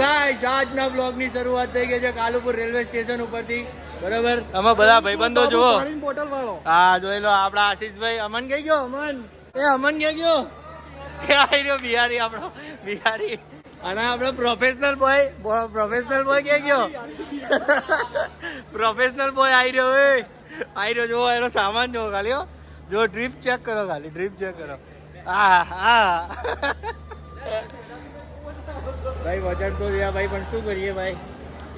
Guys આજના blog ની શરૂઆત થઈ ગઈ છે કાલુપુર રેલવે સ્ટેશન ઉપરથી. બરાબર અમે બધા ભાઈબંધો જુઓ. હા જોઈ લો આપડા આશીષભાઈ. અમન કઈ ગયો? અમન ક્યાં ગયો? એ આવી રહ્યો બિહારી, આપણો બિહારી. અને આપણો પ્રોફેશનલ બોય ક્યાં ગયો? પ્રોફેશનલ બોય આવી રહ્યો. આવી રહ્યો. જો એનો સામાન જો ખાલી. જો ડ્રીપ ચેક કરો, ખાલી ડ્રીપ ચેક કરો. ભાઈ વચન તો રહ્યા ભાઈ, પણ શું કરીએ ભાઈ,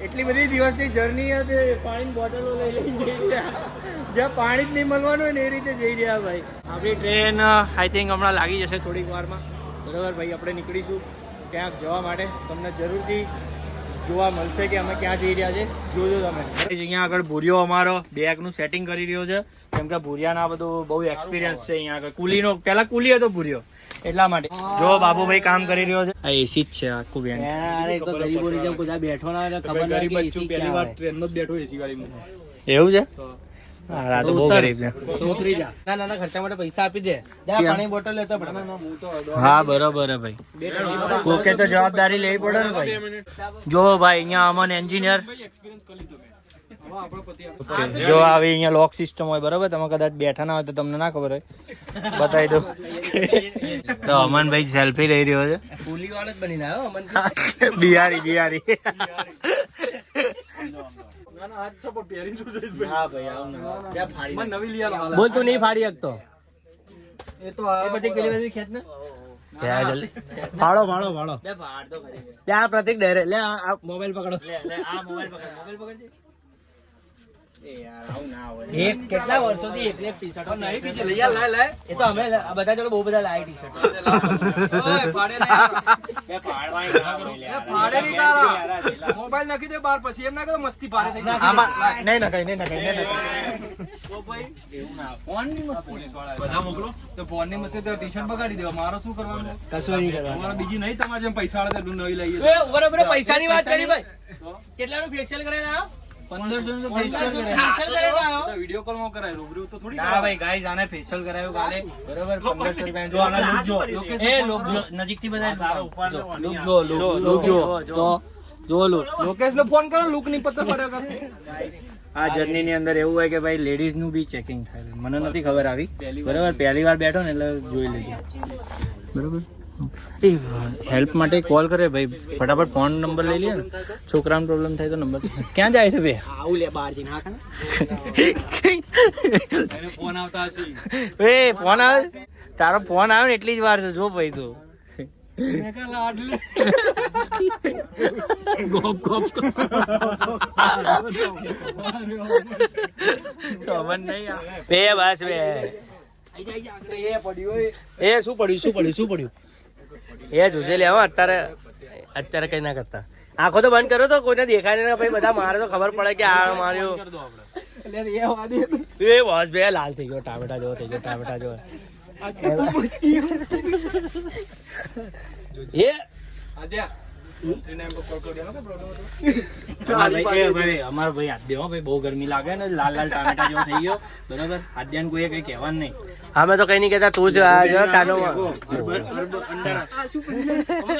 એટલી બધી દિવસની જર્ની હતી. પાણીની બોટલો લઈને જઈ રહ્યા, જ્યાં પાણી જ નહીં મળવાનું હોય ને એ રીતે જઈ રહ્યા ભાઈ. આપણી ટ્રેન આઈ થિંક હમણાં લાગી જશે થોડીક વારમાં. બરાબર ભાઈ, આપણે નીકળીશું ક્યાંક જવા માટે. તમને જરૂરથી જોવા મળશે કે અમે ક્યાં જઈ રહ્યા છે, જોજો તમે. અહીંયા આગળ ભૂરિયો અમારો બેગનું સેટિંગ કરી રહ્યો છે, કેમ કે ભૂરિયાના બધું બહુ એક્સપિરિયન્સ છે અહીંયા આગળ. કુલીનો પેલા કુલી હતો ભૂરિયો, એટલા માટે. જો બાબુભાઈ કામ કરી રહ્યો છે. આ એસી જ છે આખું બેન. ગરીબોની જેમ કોઈ બેઠો ના હોય, ખબર નહીં કે એસી પહેલી વાર ટ્રેનમાં જ બેઠો એસી ગાડીમાં. એવું છે? હા તો બહુ ગરીબ છે. તો ઉતરી જા. નાના ખર્ચા માટે પૈસા આપી દે. જા પાણી બોટલ લેતો પડે. હા બરોબર હે ભાઈ, કોકે તો જવાબદારી લેવી પડે ને ભાઈ. જો ભાઈ અહીંયા અમન એન્જિનિયર જો આવી અહીંયા લોક સિસ્ટમ હોય. બરોબર, તમે કદાચ બેઠા ના હોય તો તમને ના ખબર હોય, બતાવી દો. તો અમનભાઈ સેલ્ફી લઈ રહ્યો છે. કુલી વાળો જ બનીને આવ્યો અમન. બિહારી. બોલ તું નહીં ફાડી શકતો. એ તો બધી પેલી બધી ખેત ને ફાડો. ત્યાં પ્રતિક ડરે. લે આ મોબાઈલ પકડો. આ મોબાઈલ પકડ. કેટલા વર્ષોથી એકલી ટી શર્ટો નહીં પીધી. લઈ એ તો અમે બધા જોડે બહુ બધા લાવી ટી શર્ટો. મોબાઈલ નાખી દે બાર, પછી એમ ના કરો મસ્તી ભારે થઈ જાય. નહીં ફોન ની મસ્તી બધા મોકલો તો ફોન ની મસ્તી તો ટી શર્ટ બગાડી દેવા. મારો શું કરવાનું? કશું નહીં કરવાનું. બીજી નહીં તમારે જેમ પૈસા વાળા નવી લઈએ. બરાબર, પૈસા ની વાત કરી ભાઈ. કેટલાનું ફેશિયલ કરાય? 1500 ફેશિયલ કરાયો. વિડિયો કોલ માં કરાય, રૂબરૂ તો થોડી. ના ભાઈ ગાઈસ, આને ફેશિયલ કરાયો કાલે. બરાબર, 1500 રૂપિયા. જો આના લુક જો. એ લુક જો નજીક થી બતાય. લુક જો લોકેશ નો ફોન કરો. લુક ની પત્તર પડ્યો કર. ગાઈસ આ જર્ની ની અંદર એવું હોય કે ભાઈ લેડીઝ નું બી ચેકિંગ થાય. મને નથી ખબર આવી. બરાબર, પહેલી વાર બેઠો ને એટલે જોઈ લેજો. બરાબર, હેલ્પ માટે કોલ કરે ભાઈ, ફટાફટ ફોન નંબર લઈ લે ને. છોકરાનો પ્રોબ્લેમ થાય તો નંબર. ક્યાં જાય છે ભાઈ? આવું લે બહાર જઈને. ફોન આવતા હશે. એ ફોન આવે, તારો ફોન આવે ને એટલી જ વાર છે. જો ભાઈ તું શું પડ્યું? એ જોજે લે. અત્યારે કઈ ના કરતા. આંખો તો બંધ કરો તો કોઈને દેખાય ને ભાઈ. બધા મારે તો ખબર પડે કે આ માર્યો. એ બસ બે લાલ થઈ ગયો. ટામેટા જેવો થઈ ગયો. ટામેટા જેવો. અમારો ભાઈ હાથ દેવો ભાઈ, બહુ ગરમી લાગે ને. લાલ ટામેટા જેવો થઈ ગયો. બરાબર, હાથ્યાન કોઈ કઈ કહેવાનું નહીં. અમે તો કઈ નહીં કેતા. તું જ કાનો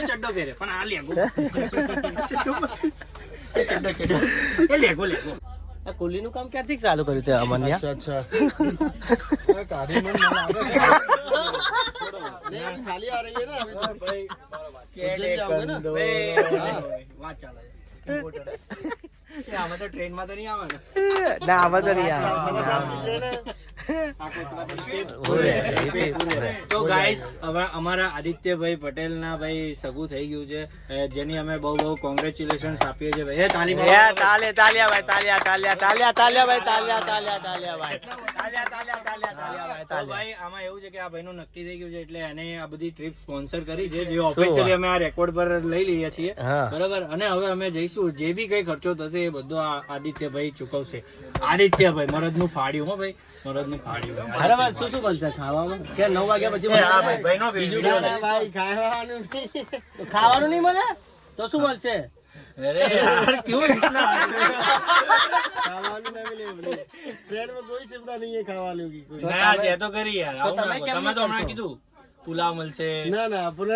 ચડ્ડો પહેરે પણ આ લેગો કુલી નું કામ ક્યારથી ચાલુ કર્યું તે અમન? અચ્છા ખાલી આ રહી વાત ચાલે. આમાં તો ટ્રેન માં તો નહીં આવે ને. ના આમાં તો નહીં આવે. તો ગાઈસ હવે અમારા આદિત્યભાઈ પટેલ ના ભાઈ સગું થઈ ગયું છે, જેની અમે બહુ બહુ કોંગ્રેચ્યુલેશન્સ આપીએ છીએ ભાઈ. તાલિયા ભાઈ, તાલિયા ભાઈ. આમાં એવું છે કે આ ભાઈ નું નક્કી થઈ ગયું છે, એટલે એને આ બધી ટ્રીપ સ્પોન્સર કરી છે, જે ઓફિશિયલી અમે આ રેકોર્ડ પર લઈ લઈએ છીએ. બરાબર, અને હવે અમે જઈશું. જે બી કઈ ખર્ચો થશે એ બધો આદિત્યભાઈ ચૂકવશે. આદિત્યભાઈ મરદ નું ફાડ્યું. હો ભાઈ, મરદ નું ફાડ્યું. બરાબર, શું મળશે ખાવામાં? કે 9 વાગ્યા પછી ખાવાનું નહીં મળે તો શું મળશે? અરે યાર કેવું ખાવાનું ટ્રેન માં કોઈ સુવિધા નહીં ખાવાનું. ના છે તો કરી યાર. તમે તો હમણાં કીધું પુલાવ મળશે. ના પુનઃ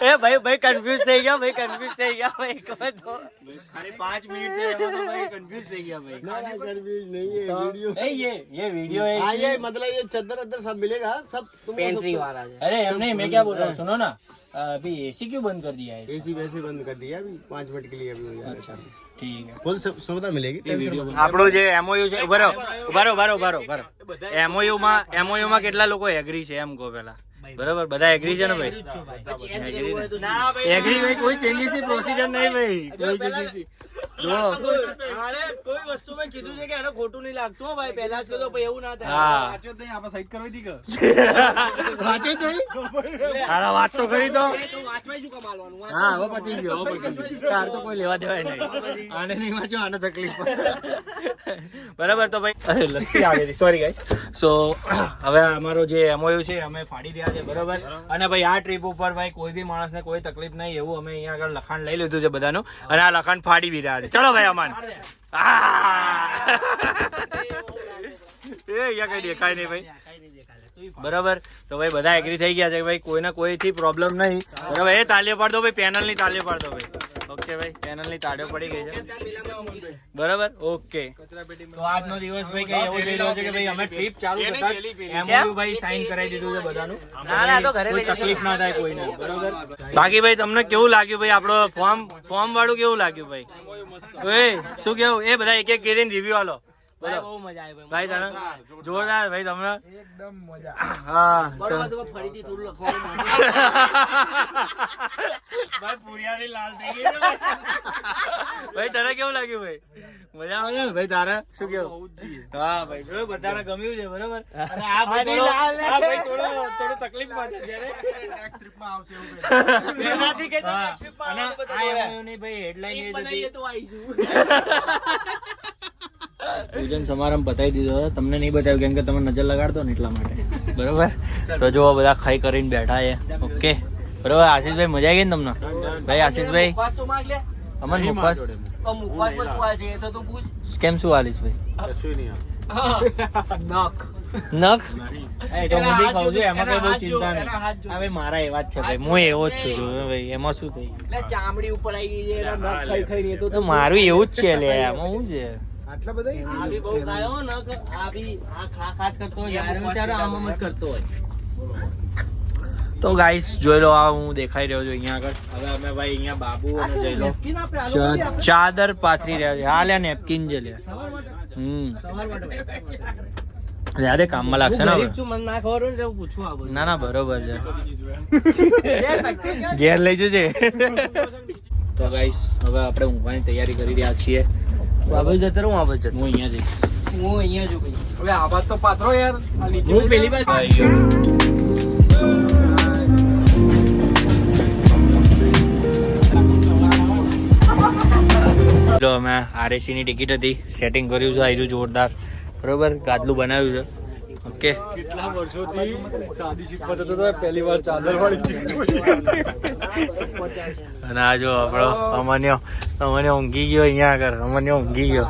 એ ભાઈ કન્ફ્યુઝ થઈ ગયા ભાઈ કહો તો અરે 5 મિનિટ થી એમાં તો ભાઈ કન્ફ્યુઝ થઈ ગયા ભાઈ. ना कन्फ्यूज नहीं है वीडियो ये वीडियो है हाँ ये मतलब ये चद्दर अद्दर सब मिलेगा सब पेंट्री वाला अरे हमने मैं क्या बोल रहा हूँ सुनो ना अभी एसी क्यों बंद कर दिया है? एसी वैसे बंद कर दिया अभी 5 मिनट के लिए अभी हो जाएगा. अच्छा ठीक है. फुल सुविधा मिलेगी. આપણો જે એમઓયુ છે ઉભારો એમઓયુ માં કેટલા લોકો એગ્રી છે એમ કહો પેલા. બરાબર બધા એગ્રી છે ને ભાઈ? એગ્રી ભાઈ કોઈ ચેન્જીસ ની પ્રોસીજર નહીં ભાઈ કોઈ ચેન્જીસ જો અરે કોઈ વસ્તુ મેં કીધું છે કે એને ખોટું નહીં લાગતું હો ભાઈ પહેલા જ કીધું પછી એવું ના થાય. હા વાંચો જ નહીં આપણે સાઈડ કરવી હતી કે વાંચો થઈ હારા વાત તો કરી તો વાંચવાય શું કમાલવાનું હા હવે પતી ગયો તાર તો કોઈ લેવા દેવાય નહીં આને નહીં વાંચો આને તકલીફ બરાબર તો ભાઈ અરે લસ્સી આવી હતી સોરી ગાઈસ સો હવે અમારો જે એમઓયુ છે અમે ફાડી રહ્યા છે બરાબર અને ભાઈ આ ટ્રીપ ઉપર ભાઈ કોઈ બી માણસને કોઈ તકલીફ નહીં એવું અમે અહીંયા આગળ લખાણ લઈ લીધું છે બધાનું અને આ લખાણ ફાડી બી રહ્યા છે ચલો ભાઈ અમાન એ અહીંયા કઈ દેખાય નહીં ભાઈ બરાબર તો ભાઈ બધા એગ્રી થઈ ગયા છે કે ભાઈ કોઈના કોઈથી પ્રોબ્લેમ નહીં બરાબર એ તાળીઓ પાડ દો ભાઈ પેનલ ની તાળીઓ પાડ દો ભાઈ ઓકે ભાઈ પેનલ ની તાળીઓ પડી ગઈ છે બરાબર ઓકે તો આજનો દિવસ ભાઈ કઈ એવો જઈ રહ્યો છે કે ભાઈ અમે ટ્રીપ ચાલુ કરતા એમઓયુ ભાઈ સાઈન કરાવી દીધું છે બધાનું ના તો ઘરે કોઈ તકલીફ ના થાય કોઈને બરાબર બાકી ભાઈ તમને કેવું લાગ્યું ભાઈ આપણો ફોર્મ વાળું કેવું લાગ્યું ભાઈ ઓય શું કેવું એ બધા એક એક કરીને રિવ્યુ આલો બહુ મજા આવી ભાઈ તને જોરદાર ભાઈ તમને એકદમ મજા હા બરોબર ફરીથી થોડું લખવાનું ભાઈ પુરિયાની લાલ થઈ ગઈ છે ભાઈ તને કેવું લાગ્યું ભાઈ મજા આવે છે ભાઈ તારે શું કેવું હા ભાઈ જો બધાને ગમ્યું છે બરાબર અને આ ભાઈ થોડો તકલીફમાં છે જ્યારે નેક્સ્ટ ટ્રીપમાં આવશે એવું પહેલાથી કે નેક્સ્ટ ટ્રીપમાં અને આ એમઓની ભાઈ હેડલાઈન એ હતી તો આવીશું પૂજન સમારંભ બતાવી દીધો તમને નહીં બતાવ્યું કેમ કે તમે નજર લગાડતો ને એટલા માટે બરોબર તો જો બધા ખાઈ કરીને બેઠા છે ઓકે બરોબર આશીષભાઈ મજા આવી ગઈ ને તમને ભાઈ આશીષભાઈ મુખવાસ તો માંગ લે અમન મુખવાસ મુખવાસમાં શું આવે છે એ તો તું પૂછ કેમ શું આલીશ ભાઈ નખ નખ એ તો હું બી ખાઉં છું એમાં કઈ બહુ ચિંતા નહીં હા ભાઈ મારા એવા જ છે ભાઈ હું એવો જ છું ભાઈ એમાં શું થઈ એટલે ચામડી ઉપર આવી ગઈ છે એના નખ ખાઈ ખાઈને તો મારું એવું જ છે લે એમાં શું છે આટલા બધા આ બી બહુ ખાયો નખ આ બી આ ખાસ કરતો હોય ત્યારે આમ જ કરતો હોય તો ગાઈસ જોઈ લો આ હું દેખાઈ રહ્યો છું અહીંયા આગળ હવે અમે ભાઈ અહીંયા બાબુ અને જઈ લો ચાદર પાથરી રહ્યા છે હા લે નેપકિન છે લે યાદે કામમાં લાગશે ને હવે મને ના ખબર હોય ને પૂછવું આ બધું ના બરોબર છે ઘેર લઈ જજે તો ગાઈસ હવે આપણે ઊંઘવાની તૈયારી કરી રહ્યા છીએ બાબુ જતો હું આ બાજુ હું અહીંયા જઈશ હું અહીંયા છું ભાઈ હવે આ બાદ તો પાત્રો યાર આ નીચે હું પેલી બાજુ અમે આરએસી ની ટિકિટ હતી સેટિંગ કર્યું છે આયરું જોરદાર બરોબર ગાદલું બનાવ્યું છે ઓકે કેટલા વર્ષોથી સાદી સીટ પર હતો પહેલી વાર ચાદર વાળી અને આ જો આપણો અમન્યો ઊંઘી ગયો અહીંયા આગળ અમન્યો ઊંઘી ગયો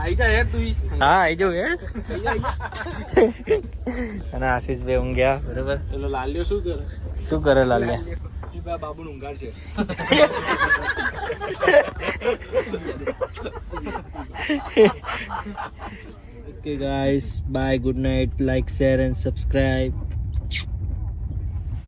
હા આઈ જાવ યાર અને આશીષભાઈ ઊંઘ્યા બરોબર પેલો લાલ્યો શું કરે લાલ્યા બાબુ ઊંઘાર છે Okay guys, bye, good night, like, share and subscribe.